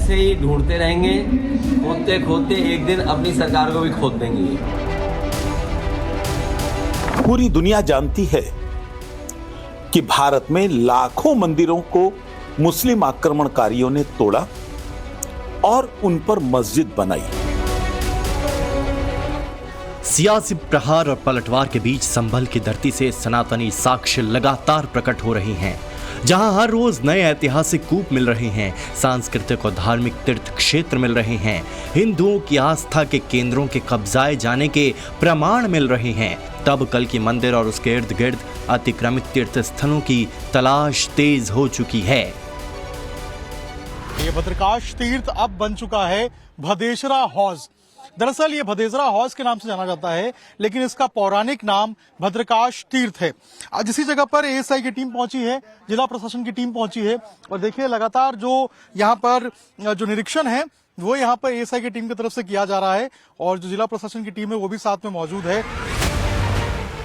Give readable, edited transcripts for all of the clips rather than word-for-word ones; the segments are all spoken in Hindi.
ऐसे ही ढूंढते रहेंगे, खोदते खोदते एक दिन अपनी सरकार को भी खोद देंगे। पूरी दुनिया जानती है कि भारत में लाखों मंदिरों को मुस्लिम आक्रमणकारियों ने तोड़ा और उन पर मस्जिद बनाई। सियासी प्रहार और पलटवार के बीच संभल की धरती से सनातनी साक्ष्य लगातार प्रकट हो रही हैं, जहां हर रोज नए ऐतिहासिक कूप मिल रहे हैं, सांस्कृतिक और धार्मिक तीर्थ क्षेत्र मिल रहे हैं, हिंदुओं की आस्था के केंद्रों के कब्जाए जाने के प्रमाण मिल रहे हैं। तब कल की मंदिर और उसके इर्द गिर्द अतिक्रमित तीर्थ स्थलों की तलाश तेज हो चुकी है। ये भद्रकाश तीर्थ अब बन चुका है भदेसरा हौज। दरअसल ये भदेसरा हौज के नाम से जाना जाता है, लेकिन इसका पौराणिक नाम भद्रकाश तीर्थ है। आज इसी जगह पर एएसआई की टीम पहुंची है, जिला प्रशासन की टीम पहुंची है और देखिए लगातार जो यहाँ पर जो निरीक्षण है वो यहाँ पर एएसआई की टीम की तरफ से किया जा रहा है और जो जिला प्रशासन की टीम है वो भी साथ में मौजूद है।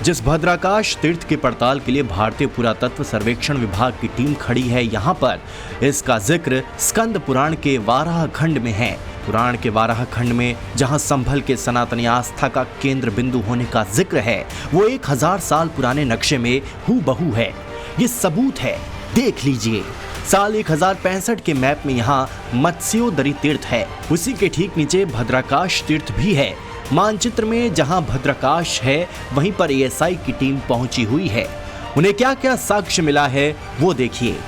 जिस भद्रकाश तीर्थ की पड़ताल के लिए भारतीय पुरातत्व सर्वेक्षण विभाग की टीम खड़ी है यहाँ पर, इसका जिक्र स्कंद पुराण के वाराह खंड में है। पुराण के वाराह खंड में जहां संभल के सनातनी आस्था का केंद्र बिंदु होने का जिक्र है, वो 1000 साल पुराने नक्शे में हूबहू है। ये सबूत है, देख लीजिए। साल 1065 के मैप में यहाँ मत्स्योदरी तीर्थ है, उसी के ठीक नीचे भद्रकाश तीर्थ भी है। मानचित्र में जहां भद्रकाश है वहीं पर एएसआई की टीम पहुंची हुई है। उन्हें क्या क्या साक्ष्य मिला है वो देखिए।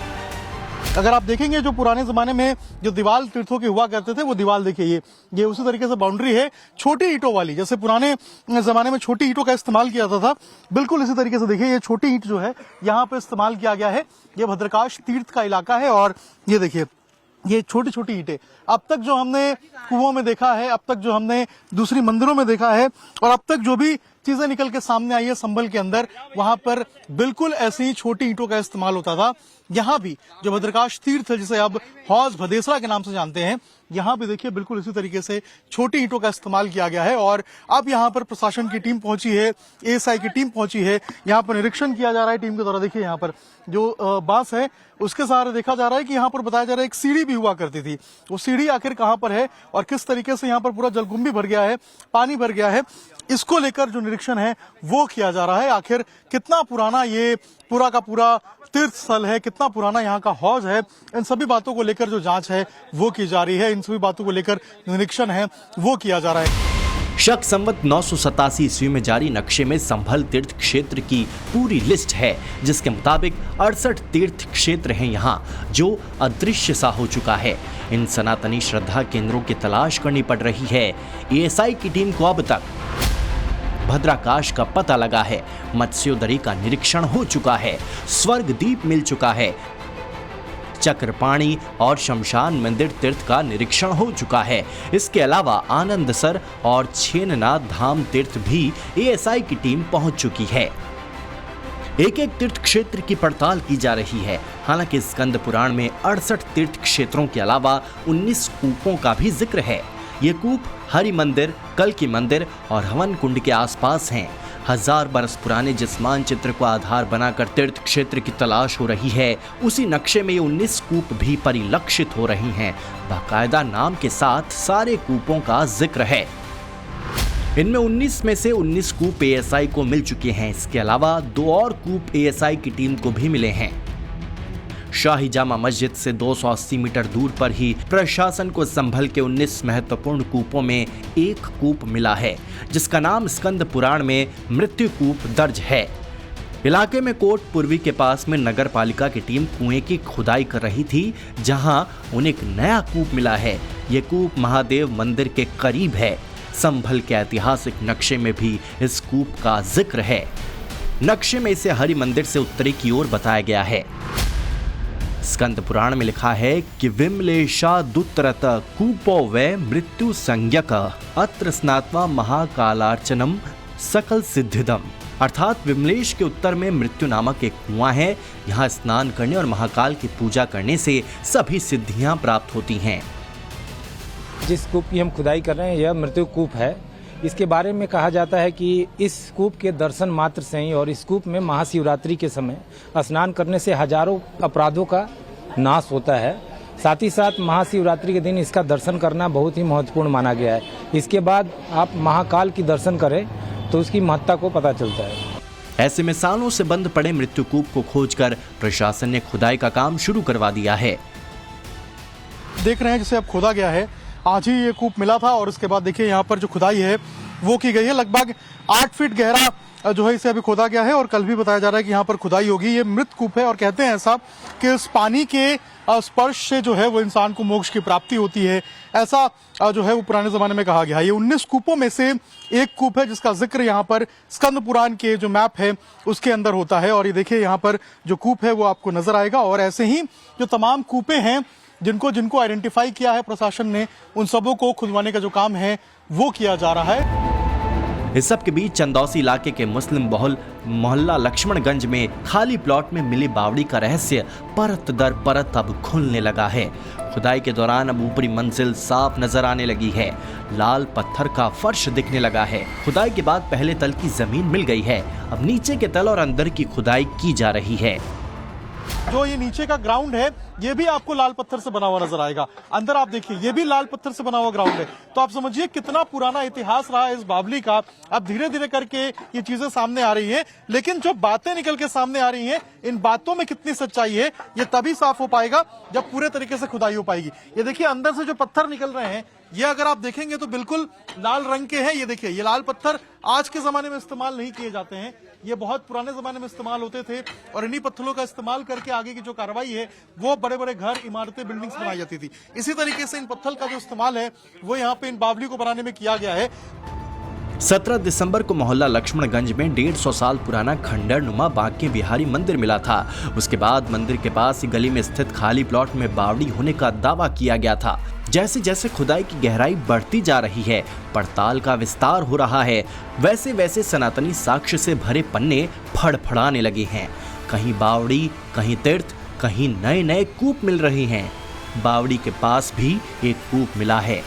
अगर आप देखेंगे जो पुराने जमाने में जो दीवार तीर्थों के हुआ करते थे वो दीवार देखिए, ये उसी तरीके से बाउंड्री है, छोटी ईंटों वाली। जैसे पुराने जमाने में छोटी ईंटों का इस्तेमाल किया जाता था, बिल्कुल इसी तरीके से देखिए ये छोटी ईंट जो है यहाँ पे इस्तेमाल किया गया है। ये भद्रकाश तीर्थ का इलाका है और ये देखिए ये छोटी छोटी ईंटें अब तक जो हमने कुओं में देखा है, अब तक जो हमने दूसरी मंदिरों में देखा है और अब तक जो भी चीजें निकल के सामने आई है संभल के अंदर, वहां पर बिल्कुल ऐसी ही छोटी ईंटों का इस्तेमाल होता था। यहाँ भी जो भद्रकाश तीर्थ है, जिसे अब हौज भदेसरा के नाम से जानते हैं, यहाँ भी देखिए बिल्कुल इसी तरीके से छोटी ईंटों का इस्तेमाल किया गया है। और अब यहाँ पर प्रशासन की टीम पहुंची है, एएसआई की टीम पहुंची है, यहाँ पर निरीक्षण किया जा रहा है टीम के द्वारा। देखिए यहाँ पर जो बांस है उसके सहारे देखा जा रहा है कि यहाँ पर बताया जा रहा है एक सीढ़ी भी हुआ करती थी। वो सीढ़ी आखिर कहाँ पर है और किस तरीके से यहाँ पर पूरा जलकुंभी भर गया है, पानी भर गया है, इसको लेकर जो निरीक्षण है वो किया जा रहा है। आखिर कितना पुराना ये पूरा का पूरा तीर्थ स्थल है, कितना पुराना यहाँ का हौज है, इन सभी बातों को लेकर जो जांच है वो की जा रही है, इन सभी बातों को लेकर निरीक्षण है वो किया जा रहा है। शक संवत 987 ईस्वी में जारी नक्शे में संभल तीर्थ क्षेत्र की पूरी लिस्ट है, जिसके मुताबिक 68 तीर्थ क्षेत्र हैं यहाँ, जो अदृश्य सा हो चुका है। इन सनातनी श्रद्धा केंद्रों की तलाश करनी पड़ रही है। एएसआई की टीम को अब तक भद्रकाश का पता लगा है, मत्स्योदरी का निरीक्षण हो चुका है, स्वर्ग दीप मिल चुका है, चक्रपाणी और शमशान मंदिर तीर्थ का निरीक्षण हो चुका है। इसके अलावा आनंदसर और छेननाथ धाम तीर्थ भी एएसआई की टीम पहुंच चुकी है। एक एक तीर्थ क्षेत्र की पड़ताल की जा रही है। हालांकि स्कंद पुराण में 68 तीर्थ क्षेत्रों के अलावा 19 कूपों का भी जिक्र है। ये कूप हरि मंदिर, कल की मंदिर और हवन कुंड के आसपास हैं। 1000 बरस पुराने जिस मानचित्र को आधार बनाकर तीर्थ क्षेत्र की तलाश हो रही है, उसी नक्शे में ये 19 कूप भी परिलक्षित हो रही हैं। बाकायदा नाम के साथ सारे कूपों का जिक्र है। इनमें 19 में से 19 कूप एएसआई को मिल चुके हैं। इसके अलावा 2 और कूप एएसआई की टीम को भी मिले हैं। शाही जामा मस्जिद से 280 मीटर दूर पर ही प्रशासन को संभल के 19 महत्वपूर्ण कूपों में एक कूप मिला है, जिसका नाम स्कंद पुराण में मृत्यु कूप दर्ज है। इलाके में कोट पूर्वी के पास में नगर पालिका की टीम कुएं की खुदाई कर रही थी, जहां उन्हें एक नया कूप मिला है। ये कूप महादेव मंदिर के करीब है। संभल के ऐतिहासिक नक्शे में भी इस कूप का जिक्र है। नक्शे में इसे हरि मंदिर से उत्तरी की ओर बताया गया है। स्कंद पुराण में लिखा है कि विमलेशा दुत्तरत कूपो वै मृत्यु संज्ञक अत्र स्नात्वा महाकालार्चनम सकल सिद्धिदम, अर्थात विमलेश के उत्तर में मृत्यु नामक एक कुआं है। यहाँ स्नान करने और महाकाल की पूजा करने से सभी सिद्धियां प्राप्त होती हैं। जिस कूप की हम खुदाई कर रहे हैं यह मृत्यु कूप है। इसके बारे में कहा जाता है कि इस कूप के दर्शन मात्र से ही और इस कूप में महाशिवरात्रि के समय स्नान करने से हजारों अपराधों का नाश होता है। साथ ही साथ महाशिवरात्रि के दिन इसका दर्शन करना बहुत ही महत्वपूर्ण माना गया है। इसके बाद आप महाकाल की दर्शन करें तो उसकी महत्ता को पता चलता है। ऐसे में सालों से बंद पड़े मृत्युकूप को खोजकर प्रशासन ने खुदाई का काम शुरू करवा दिया है। देख रहे हैं जिसे अब खोदा गया है, आज ही ये कूप मिला था और उसके बाद देखिए यहाँ पर जो खुदाई है वो की गई है। लगभग 8 फीट गहरा जो है इसे अभी खोदा गया है और कल भी बताया जा रहा है कि यहाँ पर खुदाई होगी। ये मृत कूप है और कहते हैं ऐसा कि उस पानी के स्पर्श से जो है वो इंसान को मोक्ष की प्राप्ति होती है, ऐसा जो है वो पुराने जमाने में कहा गया है। ये 19 कूपों में से एक कूप है जिसका जिक्र यहाँ पर स्कंद पुराण के जो मैप है उसके अंदर होता है। और ये देखिए यहाँ पर जो कूप है वो आपको नजर आएगा और ऐसे ही जो तमाम कूपे हैं जिनको आइडेंटिफाई किया है प्रशासन ने, उन सबों को खुदवाने का जो काम है वो किया जा रहा है। इस सब के बीच चंदौसी इलाके के मुस्लिम बहुल मोहल्ला लक्ष्मणगंज में खाली प्लॉट में मिली बावड़ी का रहस्य परत दर परत अब खुलने लगा है। खुदाई के दौरान अब ऊपरी मंजिल साफ नजर आने लगी है। लाल पत्थर का फर्श दिखने लगा है। खुदाई के बाद पहले तल की जमीन मिल गई है। अब नीचे के तल और अंदर की खुदाई की जा रही है। जो ये नीचे का ग्राउंड है ये भी आपको लाल पत्थर से बना हुआ नजर आएगा। अंदर आप देखिए ये भी लाल पत्थर से बना हुआ ग्राउंड है। तो आप समझिए कितना पुराना इतिहास रहा है इस बावली का। अब धीरे धीरे करके ये चीजें सामने आ रही हैं, लेकिन जो बातें निकल के सामने आ रही हैं, इन बातों में कितनी सच्चाई है ये तभी साफ हो पाएगा जब पूरे तरीके से खुदाई हो पाएगी। ये देखिए अंदर से जो पत्थर निकल रहे हैं ये अगर आप देखेंगे तो बिल्कुल लाल रंग के हैं। ये देखिए ये लाल पत्थर आज के जमाने में इस्तेमाल नहीं किए जाते हैं, ये बहुत पुराने जमाने में इस्तेमाल होते थे और इन्हीं पत्थरों का इस्तेमाल करके आगे की जो कार्रवाई है वो बड़े बड़े घर, इमारतें, बिल्डिंग्स बनाई जाती थी। इसी तरीके से इन पत्थर का जो इस्तेमाल है वो यहाँ पे इन बावली को बनाने में किया गया है। 17 दिसंबर को मोहल्ला लक्ष्मणगंज में 150 साल पुराना खंडर नुमा बांके बिहारी मंदिर मिला था। उसके बाद मंदिर के पास ही गली में स्थित खाली प्लॉट में बावड़ी होने का दावा किया गया था। जैसे जैसे खुदाई की गहराई बढ़ती जा रही है, पड़ताल का विस्तार हो रहा है, वैसे वैसे सनातनी साक्ष्य से भरे पन्ने फड़फड़ाने लगे हैं। कहीं बावड़ी, कहीं तीर्थ, कहीं नए नए कूप मिल रहे हैं। बावड़ी के पास भी एक कूप मिला है।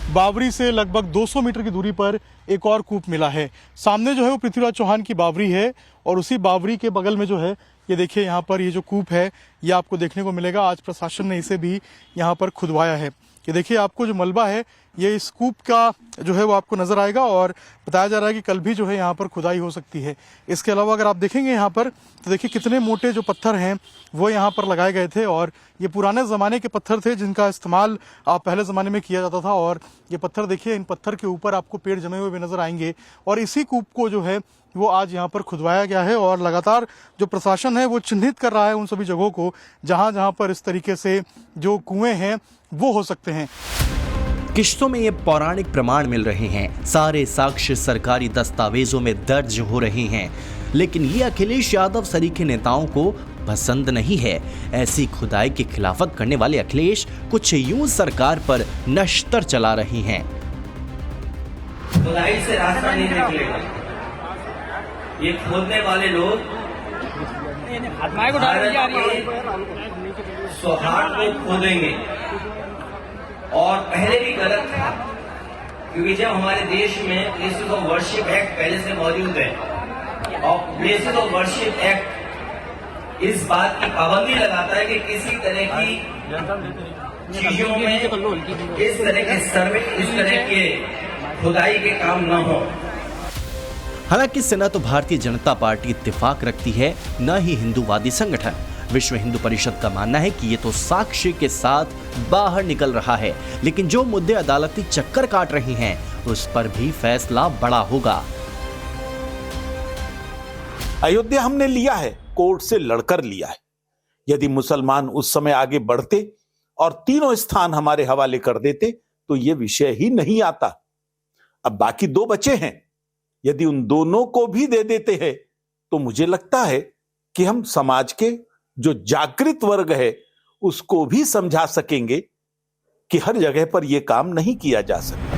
बावरी से लगभग 200 मीटर की दूरी पर एक और कूप मिला है। सामने जो है वो पृथ्वीराज चौहान की बावरी है और उसी बावरी के बगल में जो है ये देखिए यहाँ पर ये जो कूप है ये आपको देखने को मिलेगा। आज प्रशासन ने इसे भी यहाँ पर खुदवाया है। ये देखिए आपको जो मलबा है ये इस कूप का जो है वो आपको नजर आएगा और बताया जा रहा है कि कल भी जो है यहाँ पर खुदाई हो सकती है। इसके अलावा अगर आप देखेंगे यहाँ पर तो देखिए कितने मोटे जो पत्थर हैं वो यहाँ पर लगाए गए थे और ये पुराने ज़माने के पत्थर थे जिनका इस्तेमाल पहले ज़माने में किया जाता था। और ये पत्थर देखिए, इन पत्थर के ऊपर आपको पेड़ जमे हुए भी नजर आएंगे और इसी कूप को जो है वो आज यहाँ पर खुदवाया गया है और लगातार जो प्रशासन है वो चिन्हित कर रहा है उन सभी जगहों को जहाँ जहाँ पर इस तरीके से जो कुएं हैं वो हो सकते हैं। किश्तों में ये पौराणिक प्रमाण मिल रहे हैं, सारे साक्ष्य सरकारी दस्तावेजों में दर्ज हो रहे हैं, लेकिन ये अखिलेश यादव सरीखे नेताओं को पसंद नहीं है। ऐसी खुदाई की खिलाफत करने वाले अखिलेश कुछ यूं सरकार पर नश्तर चला रहे हैं। खुदाई से रास्ता नहीं निकलेगा। ये खोदने वाले लोग सौहार्द को खोदेंगे और पहले भी गलत था, क्योंकि जब हमारे देश में प्लेसेस ऑफ वर्शिप एक्ट पहले से मौजूद है और प्लेसेस ऑफ वर्शिप एक्ट इस बात की पाबंदी लगाता है कि किसी तरह की चीजों में इस तरह के सर्वे, इस तरह के खुदाई के काम न हो। हालांकि इससे न तो भारतीय जनता पार्टी इत्तेफाक रखती है, न ही हिंदूवादी संगठन। विश्व हिंदू परिषद का मानना है कि ये तो साक्ष्य के साथ बाहर निकल रहा है, लेकिन जो मुद्दे अदालती चक्कर काट रही हैं उस पर भी फैसला बड़ा होगा। अयोध्या हमने लिया है, कोर्ट से लड़कर लिया है। यदि मुसलमान उस समय आगे बढ़ते और तीनों स्थान हमारे हवाले कर देते तो ये विषय ही नहीं आता। अब बाकी 2 बचे हैं, यदि उन दोनों को भी दे देते हैं तो मुझे लगता है कि हम समाज के जो जागृत वर्ग है उसको भी समझा सकेंगे कि हर जगह पर यह काम नहीं किया जा सकता।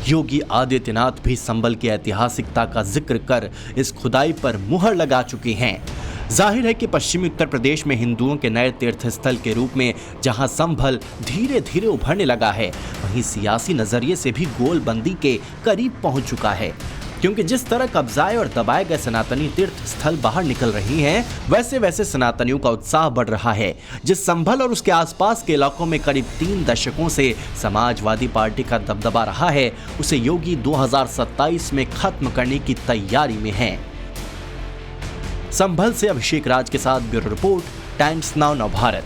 योगी आदित्यनाथ भी संभल की ऐतिहासिकता का जिक्र कर इस खुदाई पर मुहर लगा चुके हैं। जाहिर है कि पश्चिमी उत्तर प्रदेश में हिंदुओं के नए तीर्थ स्थल के रूप में जहां संभल धीरे धीरे उभरने लगा है, वहीं सियासी नजरिए से भी गोलबंदी के करीब पहुंच चुका है। क्योंकि जिस तरह कब्जाए और दबाए गए सनातनी तीर्थ स्थल बाहर निकल रही हैं, वैसे वैसे सनातनियों का उत्साह बढ़ रहा है। जिस संभल और उसके आसपास के इलाकों में करीब 3 दशकों से समाजवादी पार्टी का दबदबा रहा है, उसे योगी 2027 में खत्म करने की तैयारी में है। संभल से अभिषेक राज के साथ ब्यूरो रिपोर्ट, टाइम्स नाउ नव भारत।